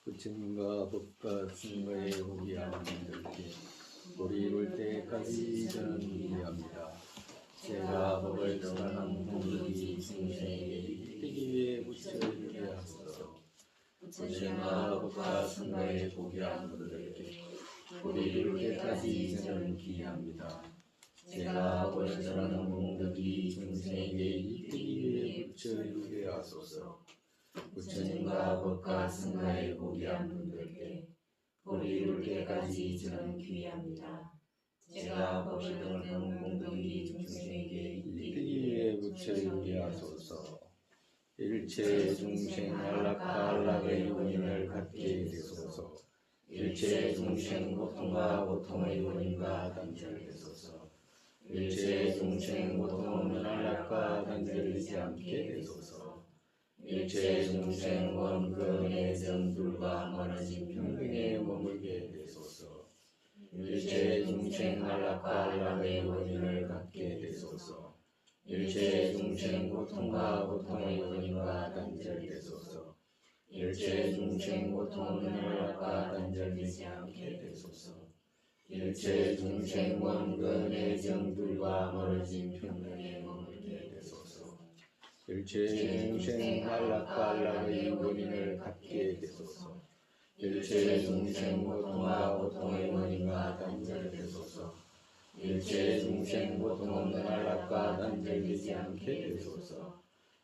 부처님과 법과 승가의 호기하는 분들께 우리 이룰 때까지 저는 기대합니다. 제가 법을 전하는 공덕이 중생에게 이르기 위해 부처를 위해 하소서. 부처님과 법과 승가의 호기하는 분들께 우리 이룰 때까지 저는 기대합니다. 제가 법을 전하는 공덕이 중생에게 이르기 위해 부처를 위해 하소서. 부처님과 법과 승가의 호기한 분들께 우리 이룰 때까지 저는 기대합니다. 제가 법을 전하는 공덕이 중생에게 이르기 위해 부처를 위해 하소서. 일체 중생 안락의 원인을 갖게 되소서. 일체 중생 고통과 고통의 원인과 단절되소서. 일체 중생 고통은 안락과 단절되지 않게 되소서. 일체 중생 원근의 정들과 멀어진 평등에 머물게 되소서. 일체 중생 안락과 안락의 원인을 갖게 되소서. 일체 중생 고통과 고통의 원인과 단절되소서. 일체 중생 고통은 안락과 단절되지 않게 되소서. 일체 중생 원근의 정들과 멀어진 평등에 머물게 되소서. 일체 중생 안락과 안락의 원인을 갖게 되소서. 일체 중생 고통과 고통의 원인과 단절되소서. 일체 중생 고통은 안락과 단절되지 않게 되소서.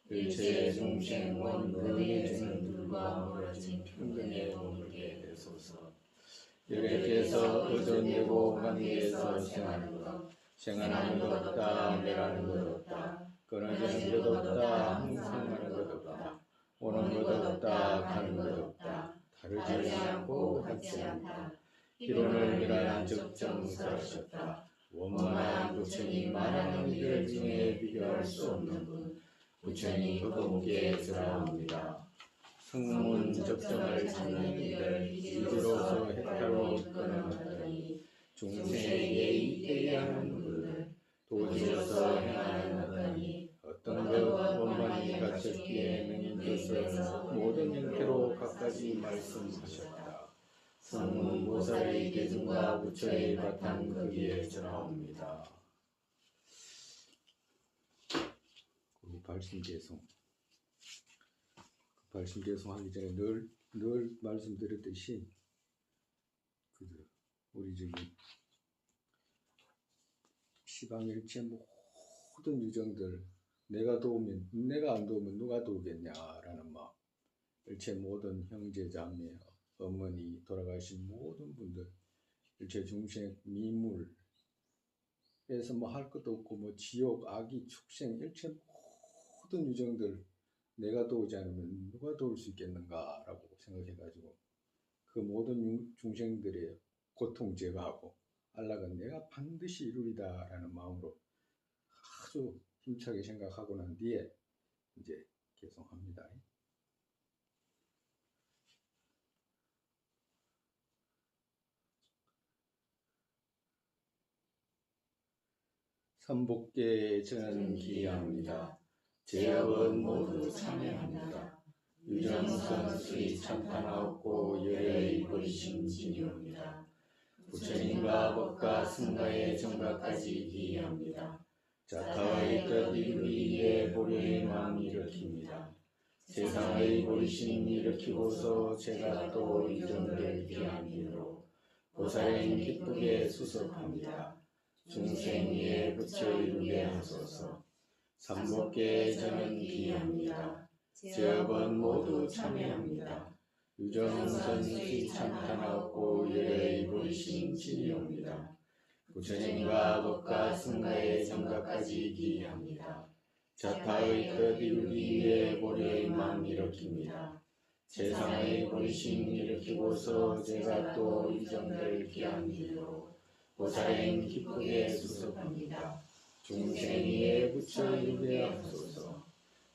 일체 중생 원근의 정들과 멀어진 평등에 머물게 되소서. 여객에서 의존되고 관계에서 생하는 것, 생하는 것 없다, 멸하는 것 없다, 끊어지는 것 없다, 항상하는 것 없다, 오는 것 없다, 가는 것 없다, 다르지 않고 같지 않다, 이론을 멸하는 적정사하셨다. 원만한 부처님 말하는 이들 중에 비교할 수 없는 분, 부처님 그분께 절하옵니다. 성문 적정을 찾는 이들 이들로서 해탈로 이끌어놨더니 중생에게 이때에 하는 분들 도지어서 행하는 하더니 어떤 것 원만히 갖췄기에 맹인 것을 모든 형태로 갖가지 말씀하셨다. 성문 보살의 대중과 부처의 바탕 거기에 전하옵니다. 우리 발심계송 발심계송하기 전에 늘 말씀드렸듯이 우리 저기 시방일체 모든 유정들 내가 안 도우면 누가 도우겠냐라는 마음. 일체 모든 형제 자매 어머니 돌아가신 모든 분들 일체 중생 미물에서 할 것도 없고 지옥 악이 축생 일체 모든 유정들 내가 도우지 않으면 누가 도울 수 있겠는가라고 생각해가지고 그 모든 중생들의 고통 제거하고 안락은 내가 반드시 이루리다 라는 마음으로 아주 힘차게 생각하고 난 뒤에 이제 개송합니다. 삼복계에 저는 기여합니다. 제업은 모두 참여합니다. 유정선수의 참탄하옵고 열의 버리심 진이옵니다. 부처님과 법과 승가의 정각까지 기여합니다. 자타의 뜻 이루기 위해 보려의 마음 일으킵니다. 세상의 보리심 일으키고서 제가 또 이정을 기한 이유로 보살행 기쁘게 수습합니다. 중생 위에 부처 이루게 하소서. 삼복계에 저는 기여합니다. 제업은 모두 참여합니다. 유정선수의 참탄하옵고 열의 보리심 진이옵니다. 부처님과 법과 승가의 정각까지 기여합니다. 자타의 뜻 이루기 위해 보려의 마음 일으킵니다. 세상의 보리심 일으키고서 제가 또 이정을 기한 이유로 보살행 기쁘게 수습합니다. 중생 위에 부처 이루게 하소서.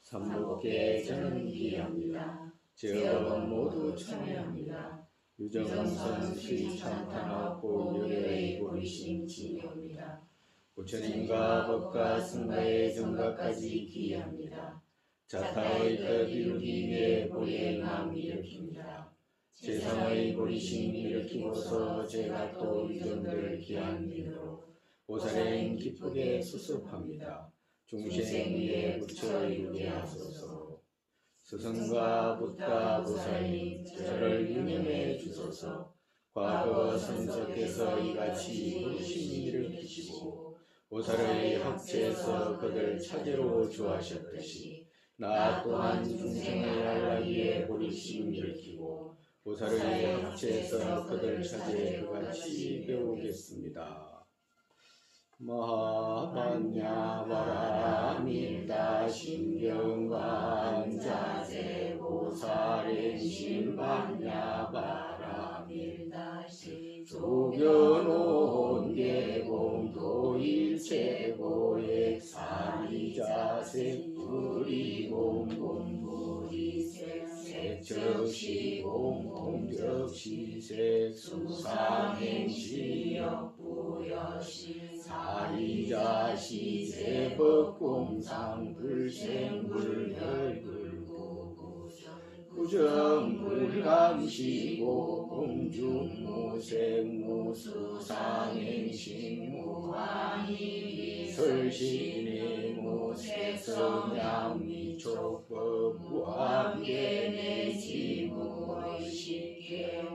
삼복계에 저는 기여합니다. 제업은 모두 참여합니다. 유정선수의 참탄하옵고 열의 보리심 진이옵니다. 부처님과 법과 승가의 정각까지 기여합니다. 자타의 뜻 이루기 위해 보리의 마음 일으킵니다. 세상의 보리심 일으키고서 제가 또 유정들 귀한 민으로 보살행 기쁘게 수습합니다. 중생 위에 붙여 이루게 하소서. 스승과 붓다 보살님 저를 유념해 주소서. 과거 선석에서 이같이 부르심이 일으키시고 보살의 학체에서 그들 차제로 주하셨듯이 나 또한 중생을 알라 위해 부르심 일으키고 보살의 학체에서 그들 차제에 그같이 배우겠습니다. 마하반야바라밀다 신경관자재 보살의 신반야바라밀다 조견온 계공도 일체고액 사리자색 불이공공불이색 색적시공공적시색 수상행시역부여시 사리자시세 법공상 불생불혈불구구정 구정불감시고 공중무생무수상행신무한이 설신이무세성양미촉법 무한계내지무의식계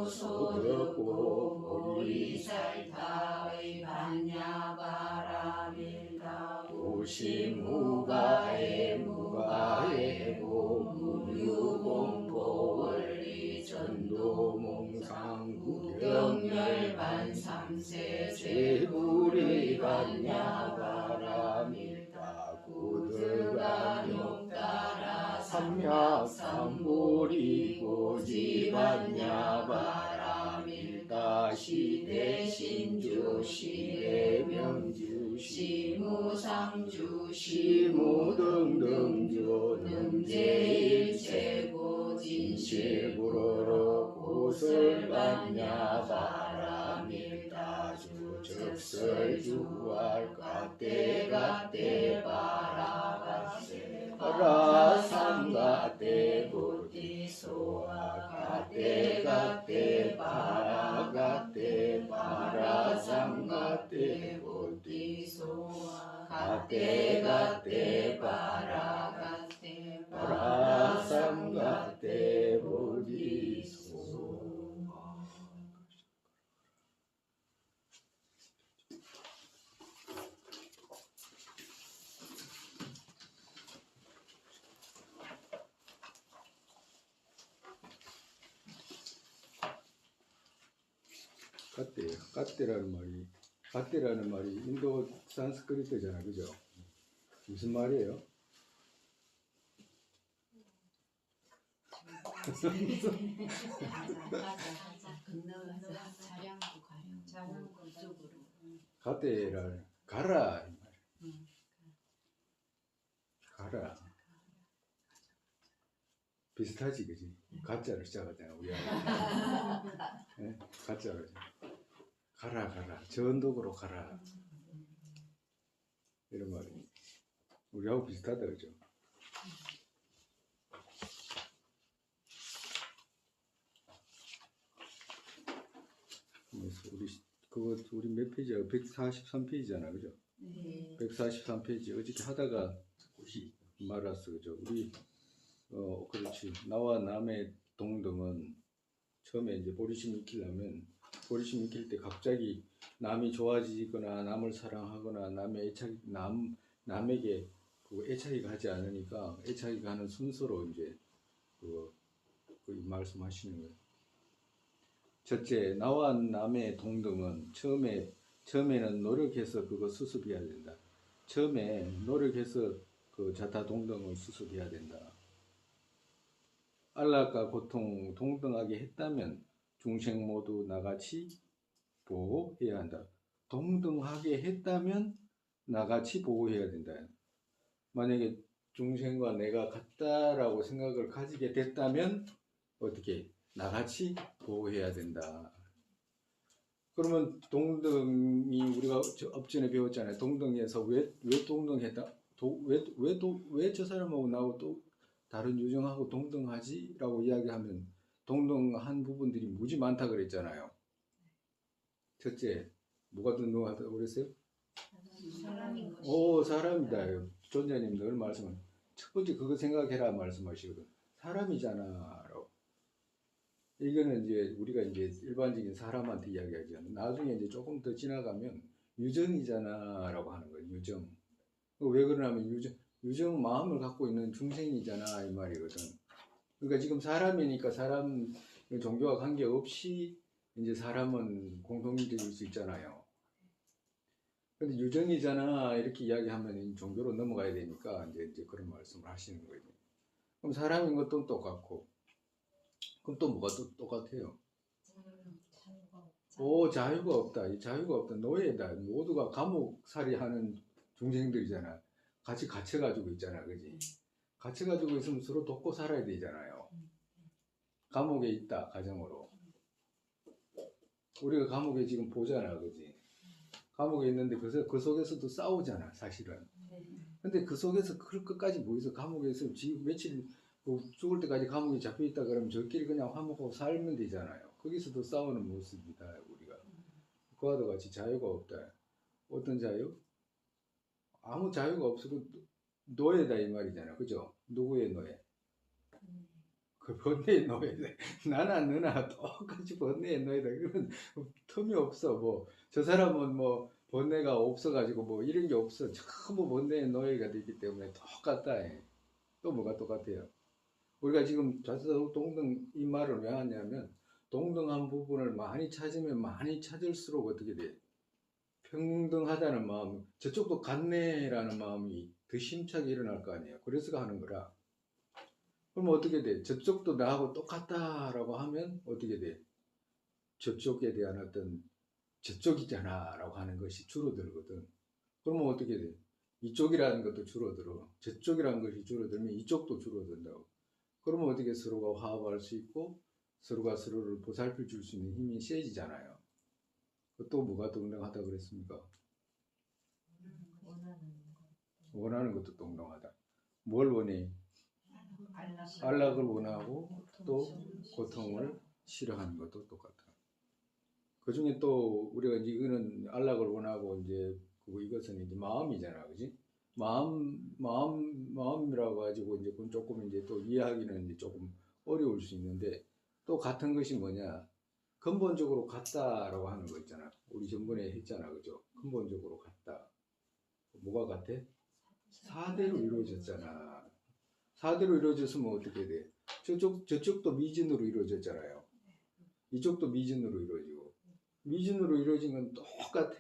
무소득고 보리살타의 반야바라밀다 무심무가해 무가해고 무유공포원리 전도몽상구경열반삼세 제불이반야바라밀다 구드가욕따라 삼약삼불이고지반야바라밀다 시대신주 시대명주 시무상주 시무등등주 능제일체고 진실불어로 고설반야바라밀다 주적설주할 가때가때 바라가세 바라삼가때 부티소아 가때가때 바라가때 바라삼가때 부티소아 가때가때 바라가때 바라삼가때 부티소아 가떼라는 말이 인도 산스크리트잖아, 그죠? 무슨 말이에요? 가떼를 가라, 가라. 비슷하지, 그지? 가짜로 시작하잖아, 우리 아이. 네? 가짜로. 가라, 전독으로 가라. 이런 말이. 우리하고 비슷하다, 그죠? 우리 몇 페이지야? 143페이지잖아, 그죠? 네. 143페이지. 어저께 하다가 말았어, 그죠? 우리, 그렇지. 나와 남의 동등은 처음에 이제 보리심 익히려면, 보리심 익힐 때 갑자기 남이 좋아지거나 남을 사랑하거나 남에게 그 애착이 가지 않으니까 애착이 가는 순서로 이제 그 말씀하시는 거예요. 첫째, 나와 남의 동등은 처음에는 노력해서 그거 수습해야 된다. 처음에 노력해서 그 자타 동등을 수습해야 된다. 안락과 고통 동등하게 했다면 중생 모두 나같이 보호해야 한다. 동등하게 했다면 나같이 보호해야 된다. 만약에 중생과 내가 같다라고 생각을 가지게 됐다면 어떻게? 나같이 보호해야 된다. 그러면 동등이 우리가 업전에 배웠잖아요. 동등에서 왜 동등했다? 왜 저 사람하고 나하고 또 다른 유정하고 동등하지? 라고 이야기하면 동등한 부분들이 무지 많다 그랬잖아요. 첫째, 뭐가 동등하다고 그랬어요? 사람인 것이. 오, 사람이다. 존자님 늘 말씀은 첫 번째 그거 생각해라 말씀하시거든. 사람이잖아. 라고. 이거는 이제 우리가 이제 일반적인 사람한테 이야기하죠. 나중에 이제 조금 더 지나가면 유정이잖아 라고 하는 거예요. 유정. 왜 그러냐면 유정 마음을 갖고 있는 중생이잖아 이 말이거든. 그러니까 지금 사람이니까 사람 종교와 관계없이 이제 사람은 공동체일 수 있잖아요. 근데 유정이잖아 이렇게 이야기하면 종교로 넘어가야 되니까 이제 그런 말씀을 하시는 거예요. 그럼 사람인 것도 똑같고 그럼 또 뭐가 또 똑같아요? 오, 자유가 없다. 이 자유가 없다. 노예다. 모두가 감옥살이 하는 중생들이잖아. 같이 갇혀가지고 있잖아. 그지? 갇혀가지고 있으면 서로 돕고 살아야 되잖아요. 감옥에 있다. 가정으로. 우리가 감옥에 지금 보잖아. 그지? 감옥에 있는데 그 속에서도 싸우잖아. 사실은. 근데 그 속에서 그럴 것까지 모여서 감옥에 있으면 지금 며칠 죽을 때까지 감옥에 잡혀 있다 그러면 저끼리 그냥 화목하고 살면 되잖아요. 거기서도 싸우는 모습이다. 우리가. 그와도 같이 자유가 없다. 어떤 자유? 아무 자유가 없어도 노예다 이 말이잖아. 그죠? 누구의 노예? 그 번뇌의 노예다. 나나 너나 똑같이 번뇌의 노예다. 그건 틈이 없어. 뭐 저 사람은 뭐 번뇌가 없어가지고 뭐 이런 게 없어. 전부 번뇌의 노예가 되기 때문에 똑같다. 또 뭐가 똑같아요? 우리가 지금 좌석 동등 이 말을 왜 하냐면 동등한 부분을 많이 찾으면 많이 찾을수록 어떻게 돼? 평등하다는 마음, 저쪽도 같네라는 마음이 더 심차게 일어날 거 아니에요. 그래서 하는 거라. 그럼 어떻게 돼? 저쪽도 나하고 똑같다라고 하면 어떻게 돼? 저쪽에 대한 어떤 저쪽이잖아 라고 하는 것이 줄어들거든. 그러면 어떻게 돼? 이쪽이라는 것도 줄어들어. 저쪽이라는 것이 줄어들면 이쪽도 줄어든다고. 그러면 어떻게 서로가 화합할 수 있고 서로가 서로를 보살펴 줄 수 있는 힘이 세지잖아요. 또 뭐가 동등하다 그랬습니까? 원하는 것도 동등하다. 뭘 원해? 안락을 원하고 또 고통을 싫어하는 것도 똑같아. 그 중에 또 우리가 이거는 안락을 원하고 이제 이것은 이제 마음이잖아, 그지? 마음이라고 가지고 이제 그건 조금 이제 또 이해하기는 이제 조금 어려울 수 있는데 또 같은 것이 뭐냐? 근본적으로 같다라고 하는 거 있잖아. 우리 전번에 했잖아, 그죠? 근본적으로 같다. 뭐가 같아? 사대로 이루어졌잖아. 사대로 이루어졌으면 어떻게 돼? 저쪽도 미진으로 이루어졌잖아요. 이쪽도 미진으로 이루어지고. 미진으로 이루어진 건 똑같아.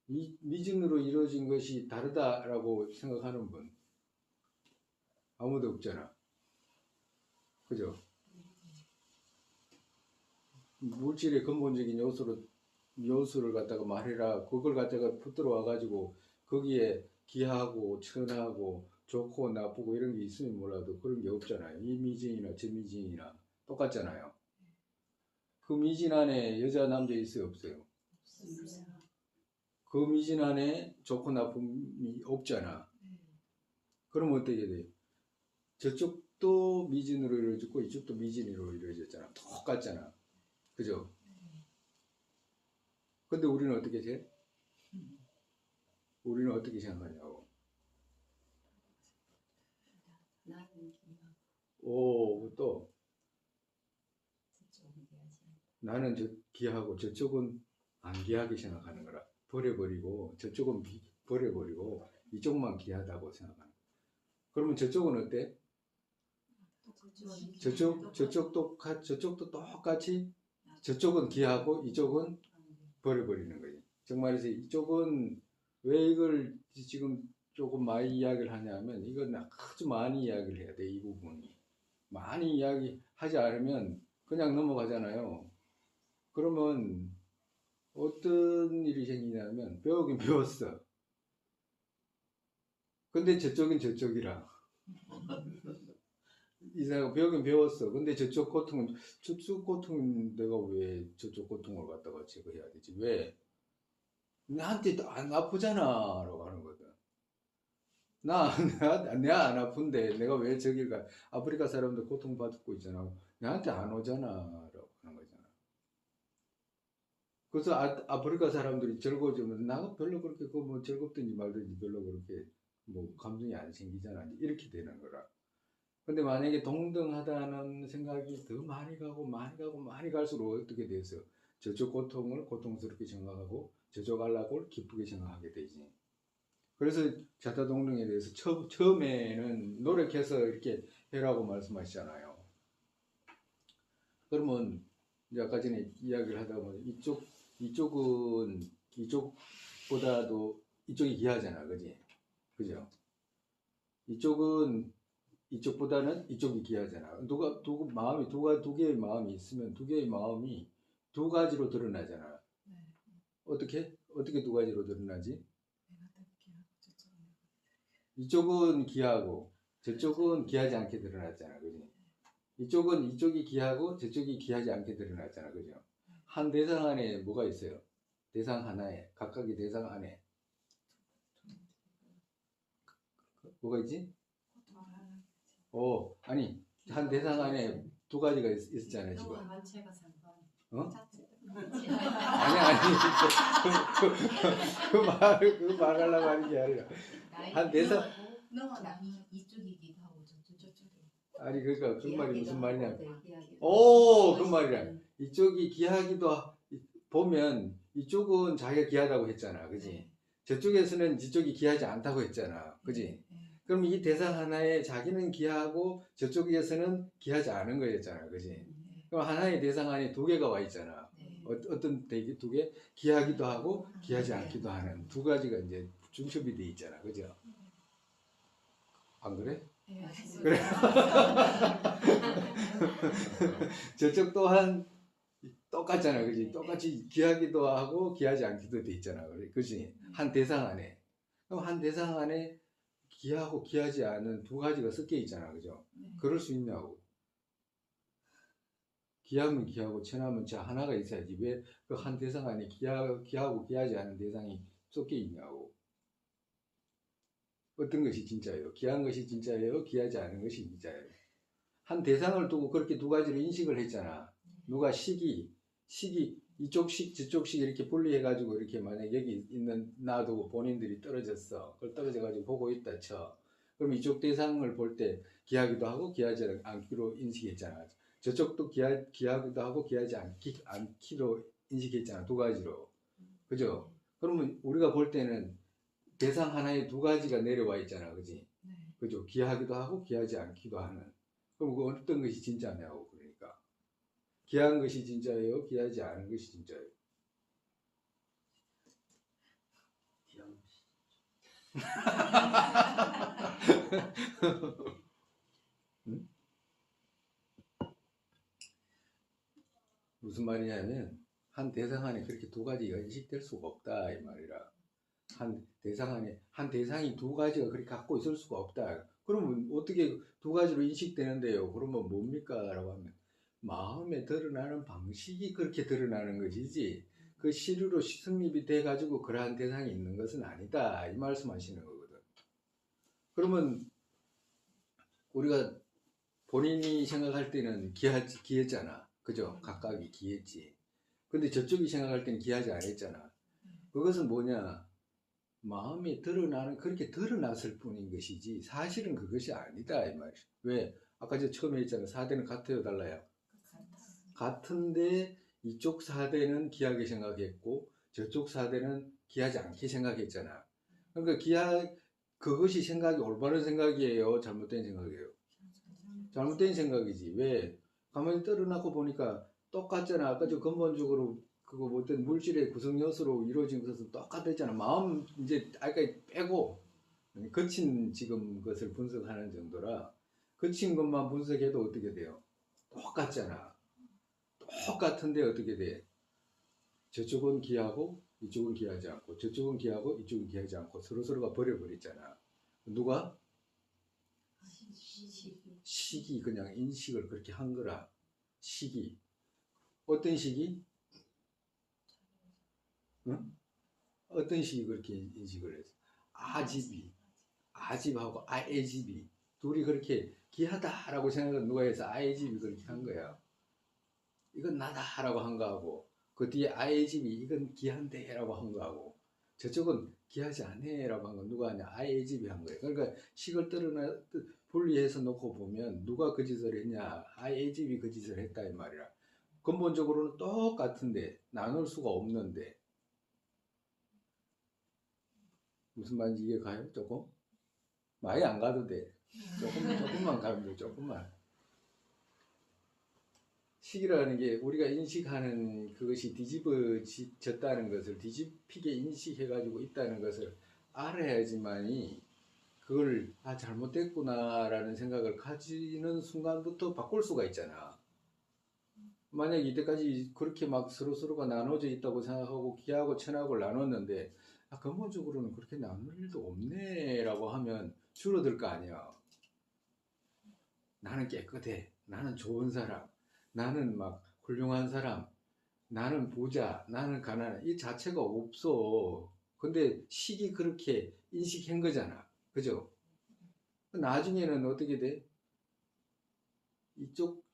미진으로 이루어진 것이 다르다라고 생각하는 분 아무도 없잖아. 그죠? 물질의 근본적인 요소를 갖다가 말해라. 그걸 갖다가 붙들어 와가지고 거기에 기하고 천하고 좋고 나쁘고 이런 게 있으면 몰라도 그런 게 없잖아요. 이 미진이나 저 미진이나 똑같잖아요. 그 미진 안에 여자 남자 있어요 없어요? 그 미진 안에 좋고 나쁨이 없잖아. 그럼 어떻게 돼? 저쪽도 미진으로 이루어졌고 이쪽도 미진으로 이루어졌잖아. 똑같잖아. 그죠? 근데 우리는 어떻게 돼? 우리는 어떻게 생각하냐고. 오, 또 나는 기하고 저쪽은 안 기하게 생각하는 거라. 버려버리고 저쪽은 버려버리고 이쪽만 기하다고 생각하는 거야. 그러면 저쪽은 어때? 저쪽도 똑같이 저쪽은 기하고 이쪽은 버려버리는 거지. 정말이지 이쪽은 왜 이걸 지금 조금 많이 이야기를 하냐면 이건 아주 많이 이야기를 해야 돼. 이 부분이 많이 이야기하지 않으면 그냥 넘어가잖아요. 그러면 어떤 일이 생기냐면 배우긴 배웠어. 근데 저쪽은 저쪽이라. 이상하고 배우긴 배웠어. 근데 저쪽 고통은 내가 왜 저쪽 고통을 갖다가 제거해야 되지? 왜? 나한테 안 아프잖아. 라고 하는 거거든. 내가 안 아픈데 내가 왜 저길 가? 아프리카 사람들 고통받고 있잖아. 나한테 안 오잖아. 라고 하는 거잖아. 그래서 아프리카 사람들이 즐거워지면 나가 별로 그렇게 그 뭐 즐겁든지 말든지 별로 그렇게 뭐 감정이 안 생기잖아. 이렇게 되는 거라. 근데 만약에 동등하다는 생각이 더 많이 가고 많이 가고 많이 갈수록 어떻게 돼서 저쪽 고통을 고통스럽게 생각하고 저쪽 안락을 기쁘게 생각하게 되지. 그래서 자타동등에 대해서 처음에는 노력해서 이렇게 해라고 말씀하시잖아요. 그러면 이제 아까 전에 이야기를 하다 보면 이쪽은 이쪽보다도 이쪽이 귀하잖아, 그지? 그죠? 이쪽은 이쪽보다는 이쪽이 귀하잖아. 마음이 두 개의 마음이 있으면 두 개의 마음이 두 가지로 드러나잖아. 네. 어떻게 두 가지로 드러나지? 내가 더 귀하고 저쪽은 이쪽은 귀하고 저쪽은 귀하지 않게 드러났잖아, 그지? 이쪽이 귀하고 저쪽이 귀하지 않게 드러났잖아, 그죠? 한 대상 안에 뭐가 있어요? 대상 하나에 각각의 대상 안에 뭐가 있지? 아니 한 대상 안에 두 가지가 있었잖아요, 지금. 만체가 상관. 어? 자체. 아니 그 말하려고 하는 게 아니라 한 대상 너와 남이 이쪽이기도 하고 저쪽이. 아니 그러니까 그 말이 무슨 말이냐? 오, 그 말이야. 이쪽이 귀하기도 보면 이쪽은 자기가 귀하다고 했잖아, 그지? 저쪽에서는 이쪽이 귀하지 않다고 했잖아, 그지? 그럼 이 대상 하나에 자기는 귀하고 저쪽에서는 귀하지 않은 거였잖아, 그지? 그럼 하나의 대상 안에 두 개가 와 있잖아. 어떤 두 개? 귀하기도 하고 귀하지 않기도 하는 두 가지가 이제 중첩이 돼 있잖아, 그죠? 안 그래? 그래. 저쪽 또한 똑같잖아, 그지? 똑같이 귀하기도 하고 귀하지 않기도 돼 있잖아, 그지? 한 대상 안에. 그럼 한 대상 안에 귀하고 귀하지 않은 두 가지가 섞여 있잖아, 그죠? 그럴 수 있냐고. 귀하면 귀하고 천하면 저 하나가 있어야지. 왜 그 한 대상 안에 귀하고 귀하지 않은 대상이 섞여 있냐고. 어떤 것이 진짜예요? 귀한 것이 진짜예요? 귀하지 않은 것이 진짜예요? 한 대상을 두고 그렇게 두 가지로 인식을 했잖아. 누가 시기 이쪽 식 저쪽 식 이렇게 분리해가지고 이렇게 만약 여기 있는 놔두고 본인들이 떨어졌어. 그걸 떨어져가지고 보고 있다 쳐. 그럼 이쪽 대상을 볼 때 귀하기도 하고 귀하지 않기로 인식했잖아. 저쪽도 귀하기도 하고 귀하지 않기로 인식했잖아. 두 가지로. 그죠? 그러면 우리가 볼 때는 대상 하나에 두 가지가 내려와 있잖아. 그지? 그죠? 귀하기도 하고 귀하지 않기도 하는. 그럼 그 어떤 것이 진짜냐고. 그러니까. 귀한 것이 진짜예요? 귀하지 않은 것이 진짜예요? 귀한 것이. 응? 무슨 말이냐면 한 대상 안에 그렇게 두 가지가 인식될 수가 없다 이 말이라. 한 대상이 두 가지가 그렇게 갖고 있을 수가 없다. 그러면 어떻게 두 가지로 인식되는데요? 그러면 뭡니까? 라고 하면 마음에 드러나는 방식이 그렇게 드러나는 것이지 그 시류로 성립이 돼가지고 그러한 대상이 있는 것은 아니다. 이 말씀하시는 거거든. 그러면 우리가 본인이 생각할 때는 귀했잖아. 그죠? 각각이 귀했지. 근데 저쪽이 생각할 때는 귀하지 않았잖아. 그것은 뭐냐? 마음이 그렇게 드러났을 뿐인 것이지 사실은 그것이 아니다 이 말이야. 왜? 아까 저 처음에 했잖아. 사대는 같아요 달라요? 같은데 이쪽 사대는 귀하게 생각했고 저쪽 사대는 귀하지 않게 생각했잖아. 그러니까 그것이 생각이 올바른 생각이에요? 잘못된 생각이에요? 잘못된 생각이지. 왜? 가만히 떨어놓고 보니까 똑같잖아. 아까 저 근본적으로 그거 어떤 물질의 구성 요소로 이루어진 것은 똑같았잖아. 마음 이제 아까 빼고 거친 지금 것을 분석하는 정도라 거친 것만 분석해도 어떻게 돼요? 똑같잖아. 똑같은데 어떻게 돼? 저쪽은 귀하고 이쪽은 귀하지 않고 저쪽은 귀하고 이쪽은 귀하지 않고 서로가 버려버렸잖아. 누가? 식이 그냥 인식을 그렇게 한 거라. 식이. 어떤 식이? 응? 어떤 식이 그렇게 인식을 했어? 아집하고 아애집이 둘이 그렇게 귀하다라고 생각을 누가 해서 아애집이 그렇게 한 거야. 이건 나다라고 한 거하고 그 뒤에 아애집이 이건 귀한데라고 한 거하고 저쪽은 귀하지 않네라고 한 건 누가 하냐? 아애집이 한 거예요. 그러니까 식을 분리해서 놓고 보면 누가 그 짓을 했냐? 아애집이 그 짓을 했다 이 말이야. 근본적으로는 똑같은데 나눌 수가 없는데 무슨 말인지 이해 가요? 조금? 많이 안 가도 돼. 조금만 가면 돼. 조금만. 식이라는 게 우리가 인식하는 그것이 뒤집어졌다는 것을 뒤집히게 인식해가지고 있다는 것을 알아야지만이 그걸 잘못됐구나라는 생각을 가지는 순간부터 바꿀 수가 있잖아. 만약 이때까지 그렇게 막 서로가 나눠져 있다고 생각하고 기하고 천하고 나눴는데 근본적으로는 그렇게 나눌 일도 없네라고 하면 줄어들 거 아니야. 나는 깨끗해. 나는 좋은 사람. 나는 막 훌륭한 사람. 나는 부자. 나는 가난해. 이 자체가 없어. 근데 식이 그렇게 인식한 거잖아. 그죠? 나중에는 어떻게 돼? 이쪽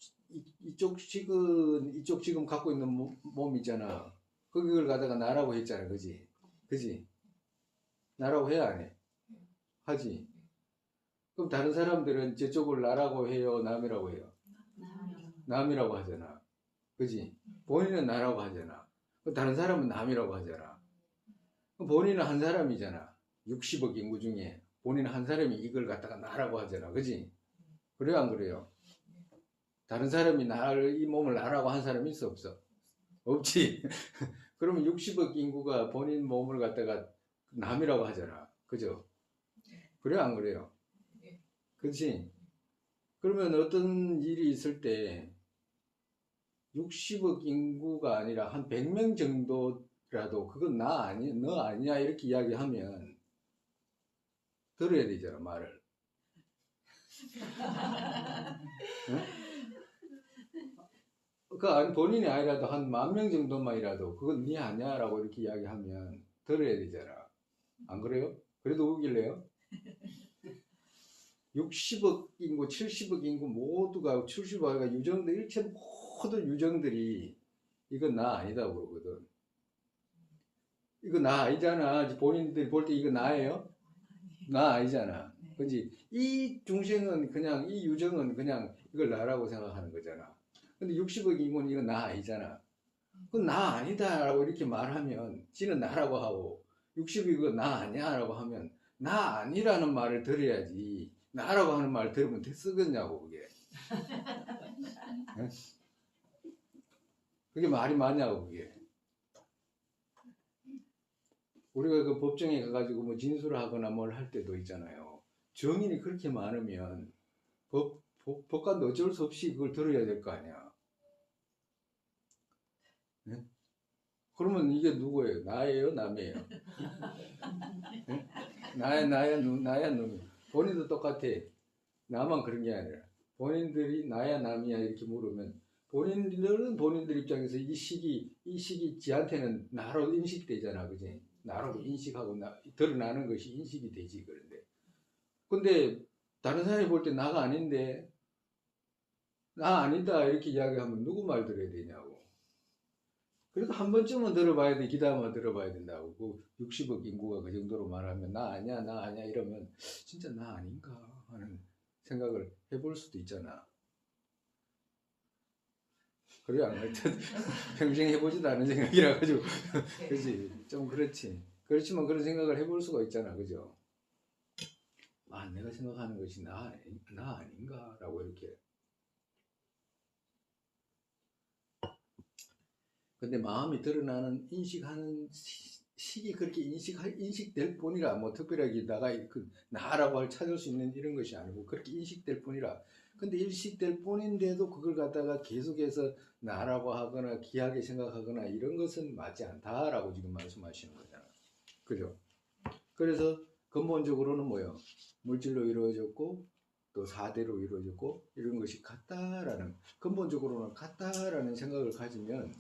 식은 이쪽 지금 갖고 있는 몸이잖아. 그걸 갖다가 나라고 했잖아. 그지? 그지? 나라고 해야 안 해? 하지. 그럼 다른 사람들은 저쪽을 나라고 해요? 남이라고 해요? 남이라고 하잖아. 그지? 본인은 나라고 하잖아. 그럼 다른 사람은 남이라고 하잖아. 그럼 본인은 한 사람이잖아. 60억 인구 중에 본인 한 사람이 이걸 갖다가 나라고 하잖아. 그지? 그래요? 안 그래요? 다른 사람이 이 몸을 나라고 한 사람이 있어? 없어? 없지. 그러면 60억 인구가 본인 몸을 갖다가 남이라고 하잖아. 그죠? 그래요? 안 그래요? 그렇지? 그러면 어떤 일이 있을 때 60억 인구가 아니라 한 100명 정도라도 그건 나 아니야, 너 아니야 이렇게 이야기하면 들어야 되잖아, 말을. 응? 본인이 아니라도 한 10,000명 정도만이라도 그건 네 아니야 라고 이렇게 이야기하면 들어야 되잖아. 안 그래요? 그래도 우길래요? 60억 인구, 70억 인구 모두가 70억가 유정들 일체 모든 유정들이 이건 나 아니다고 그러거든. 이거 나 아니잖아. 본인들이 볼 때 이거 나예요? 나 아니잖아. 그지? 이 중생은 그냥 이 유정은 그냥 이걸 나라고 생각하는 거잖아. 근데 60억 인구는 이건 나 아니잖아. 그건 나 아니다라고 이렇게 말하면 지는 나라고 하고 60억은 나 아니야라고 하면 나 아니라는 말을 들어야지. 나라고 하는 말 들으면 쓰겠냐고 그게. 응? 그게 말이 맞냐고 그게. 우리가 그 법정에 가가지고 뭐 진술을 하거나 뭘 할 때도 있잖아요. 증인이 그렇게 많으면 법관도 어쩔 수 없이 그걸 들어야 될 거 아니야. 네? 그러면 이게 누구예요? 나예요? 남이에요? 네? 나야 놈이. 본인도 똑같아. 나만 그런 게 아니라 본인들이 나야 남이야 이렇게 물으면 본인들은 본인들 입장에서 이 식이 지한테는 나로 인식되잖아, 그지? 나로 인식하고 드러나는 것이 인식이 되지. 근데 다른 사람이 볼 때 나가 아닌데 나 아니다 이렇게 이야기하면 누구 말 들어야 되냐고. 그래도 한 번쯤은 들어봐야 돼. 기다만 들어봐야 된다고. 그 60억 인구가 그 정도로 말하면 나 아니야 이러면 진짜 나 아닌가 하는 생각을 해볼 수도 있잖아. 그래 안 하여튼 평생 해보지도 않은 생각이라 가지고 그렇지 좀 그렇지. 그렇지만 그런 생각을 해볼 수가 있잖아, 그죠? 내가 생각하는 것이 나 아닌가라고 이렇게. 근데 마음이 드러나는 인식하는 식이 그렇게 인식될 뿐이라 뭐 특별하게 나라고 찾을 수 있는 이런 것이 아니고 그렇게 인식될 뿐이라. 근데 인식될 뿐인데도 그걸 갖다가 계속해서 나라고 하거나 귀하게 생각하거나 이런 것은 맞지 않다라고 지금 말씀하시는 거잖아. 그죠? 그래서 근본적으로는 뭐예요? 물질로 이루어졌고 또 4대로 이루어졌고 이런 것이 같다라는 근본적으로는 같다라는 생각을 가지면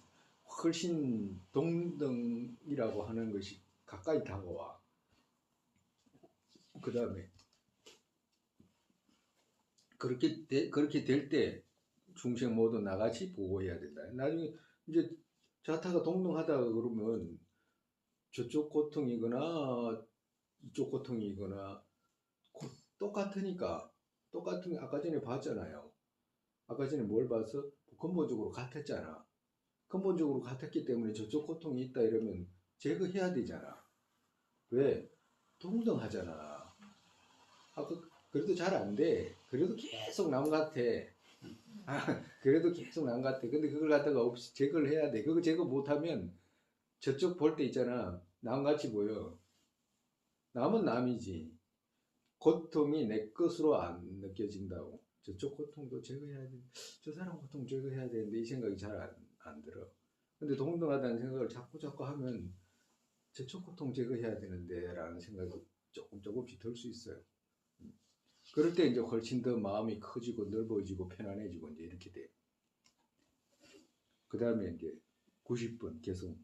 훨씬 동등이라고 하는 것이 가까이 다가와. 그 다음에 그렇게 될 때 중생 모두 나같이 보호해야 된다. 나중에 이제 자타가 동등하다 그러면 저쪽 고통이거나 이쪽 고통이거나 똑같으니까 똑같은 아까 전에 봤잖아요. 아까 전에 뭘 봤어? 근본적으로 같았잖아. 근본적으로 같았기 때문에 저쪽 고통이 있다 이러면 제거해야 되잖아. 왜? 동등하잖아. 그래도 잘 안 돼. 그래도 계속 남 같아. 그래도 계속 남 같아. 근데 그걸 갖다가 없이 제거를 해야 돼. 그거 제거 못하면 저쪽 볼 때 있잖아. 남같이 보여. 남은 남이지. 고통이 내 것으로 안 느껴진다고. 저쪽 고통도 제거해야 돼. 저 사람 고통 제거해야 되는데 이 생각이 잘 안 들어. 근데 동등하다는 생각을 자꾸 하면 저쪽 고통 제거해야 되는데 라는 생각이 조금씩 들 수 있어요. 그럴 때 이제 훨씬 더 마음이 커지고 넓어지고 편안해지고 이제 이렇게 돼요. 그 다음에 이제 90번 계속.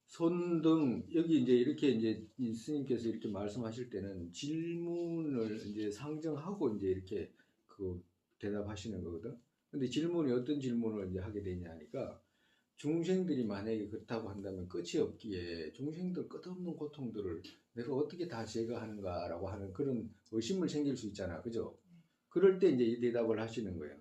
손등 여기 이제 이렇게 이제 스님께서 이렇게 말씀하실 때는 질문을 이제 상정하고 이제 이렇게 그 대답하시는 거거든. 근데 질문이 어떤 질문을 이제 하게 되냐 하니까 중생들이 만약에 그렇다고 한다면 끝이 없기에 중생들 끝없는 고통들을 내가 어떻게 다 제거하는가라고 하는 그런 의심을 생길 수 있잖아. 그죠? 그럴 때 이제 이 대답을 하시는 거예요.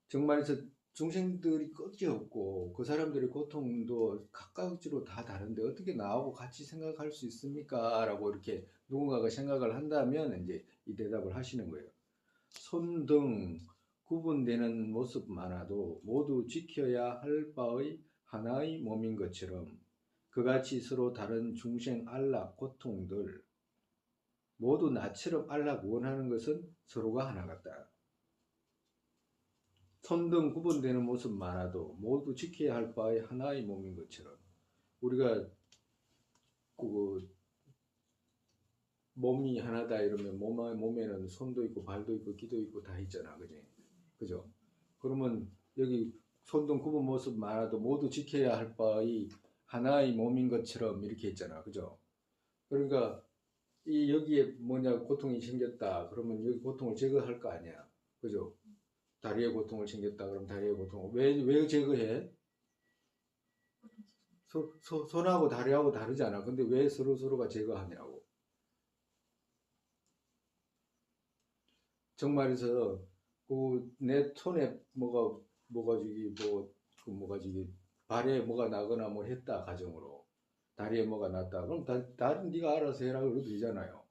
정말에서 중생들이 끝이 없고 그 사람들의 고통도 각각지로 다 다른데 어떻게 나하고 같이 생각할 수 있습니까? 라고 이렇게 누군가가 생각을 한다면 이제 이 대답을 하시는 거예요. 손등 구분되는 모습만아도 모두 지켜야 할 바의 하나의 몸인 것처럼 그같이 서로 다른 중생 안락 고통들 모두 나처럼 안락 원하는 것은 서로가 하나 같다. 손등 구분되는 모습만아도 모두 지켜야 할 바의 하나의 몸인 것처럼 우리가 그 몸이 하나다 이러면 몸에는 손도 있고 발도 있고 귀도 있고 다 있잖아. 그죠? 그러면 여기 손등 구분 모습만아도 모두 지켜야 할 바의 하나의 몸인 것처럼 이렇게 했잖아. 그죠? 그러니까 이 여기에 뭐냐 고통이 생겼다. 그러면 여기 고통을 제거할 거 아니야. 그죠? 다리에 고통을 생겼다. 그럼 다리의 고통을 왜 제거해? 손하고 다리하고 다르잖아. 근데 왜 서로가 제거하냐고. 정말에서 그 내 손에 뭐가 저기 발에 뭐가 나거나 뭐 했다 가정으로 다리에 뭐가 났다. 그럼 다른 네가 알아서 해라 그래도 되잖아요.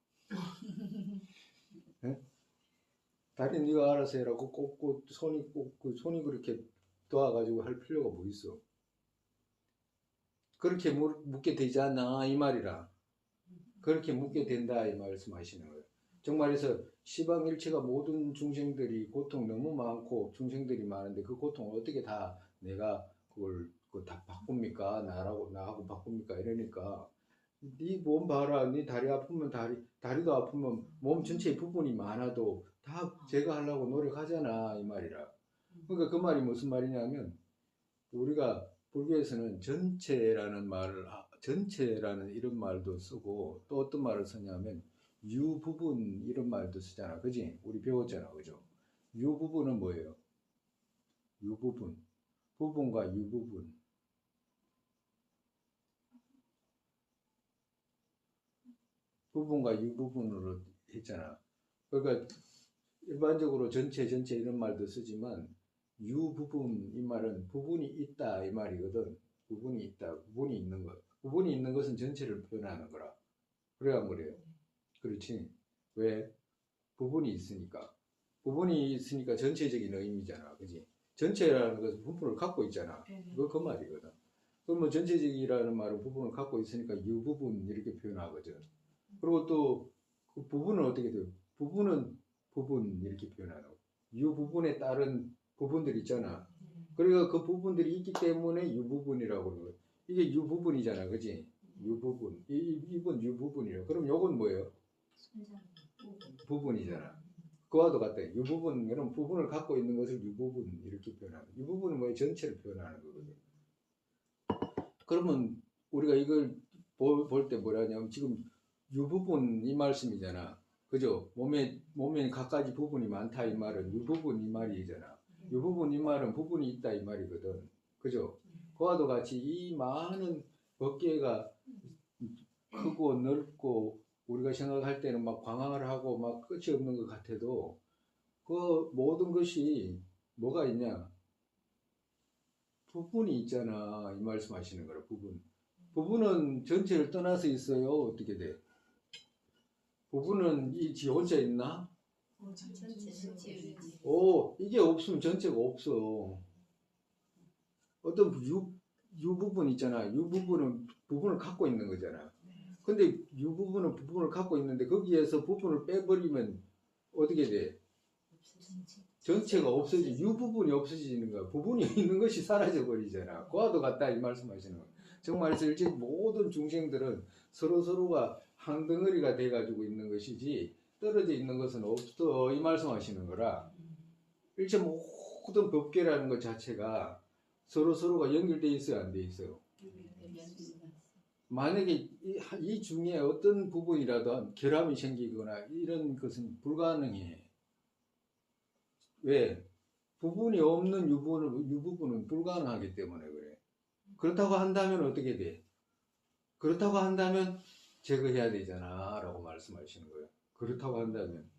네? 다른 네가 알아서 해라고 꼭 손이 그렇게 도와가지고 할 필요가 뭐 있어? 그렇게 묻게 되지 않나 이 말이라. 그렇게 묻게 된다 이 말씀하시는 거예요. 정말에서 시방일체가 모든 중생들이 고통 너무 많고 중생들이 많은데 그 고통을 어떻게 다 내가 그걸 다 바꿉니까? 나하고 바꿉니까? 이러니까 네 몸 봐라. 네 다리 아프면 다리도 아프면 몸 전체의 부분이 많아도 다 제거하려고 노력하잖아 이 말이라. 그러니까 그 말이 무슨 말이냐면 우리가 불교에서는 전체라는 이런 말도 쓰고 또 어떤 말을 쓰냐면 유부분 이런 말도 쓰잖아. 그지? 우리 배웠잖아. 그죠? 유부분은 뭐예요? 유부분. 부분과 유부분. 부분과 유부분으로 했잖아. 그러니까 일반적으로 전체 이런 말도 쓰지만 유부분 이 말은 부분이 있다 이 말이거든. 부분이 있다. 부분이 있는 것. 부분이 있는 것은 전체를 표현하는 거라. 그래야 그래요. 그렇지. 왜? 부분이 있으니까. 부분이 있으니까 전체적인 의미잖아. 그지? 전체라는 것은 부분을 갖고 있잖아. 그 말이거든. 그러면 전체적이라는 말은 부분을 갖고 있으니까 유부분 이렇게 표현하거든. 그리고 또 그 부분은 어떻게 돼요? 부분은 부분 이렇게 표현하고 유부분에 따른 부분들 있잖아. 그러니까 그 부분들이 있기 때문에 유부분이라고 그러는 거야. 이게 유부분이잖아. 그지? 유부분. 이건 유부분이에요. 그럼 요건 뭐예요? 부분이잖아. 그와도 같다. 유부분, 그럼 부분을 갖고 있는 것을 유부분 이렇게 표현하는. 유부분은 뭐예요? 전체를 표현하는 거거든. 그러면 우리가 이걸 볼 때 뭐라냐면 지금 유부분 이 말씀이잖아. 그죠? 몸에 각가지 부분이 많다 이 말은 유부분 이 말이잖아. 유부분 이 말은 부분이 있다 이 말이거든. 그죠? 그와도 같이 이 많은 법계가 크고 넓고 우리가 생각할 때는 막 광활을 하고 막 끝이 없는 것 같아도 그 모든 것이 뭐가 있냐? 부분이 있잖아. 이 말씀하시는 거라 부분. 부분은 전체를 떠나서 있어요. 어떻게 돼? 부분은 이 지 혼자 있나? 이게 없으면 전체가 없어. 어떤 유부분 있잖아. 유부분은 부분을 갖고 있는 거잖아. 근데 유부분은 부분을 갖고 있는데 거기에서 부분을 빼버리면 어떻게 돼? 전체가 없어지, 유부분이 없어지는 거야. 부분이 있는 것이 사라져 버리잖아. 그와도 같다 이 말씀하시는 거야. 정말 일체 모든 중생들은 서로가 한 덩어리가 돼가지고 있는 것이지 떨어져 있는 것은 없어 이 말씀하시는 거라. 일체 모든 법계라는 것 자체가 서로가 연결돼 있어요, 안 돼 있어요? 만약에 이 중에 어떤 부분이라도 결함이 생기거나 이런 것은 불가능해. 왜? 부분이 없는 유부분은 불가능하기 때문에 그래. 그렇다고 한다면 어떻게 돼? 그렇다고 한다면 제거해야 되잖아 라고 말씀하시는 거예요. 그렇다고 한다면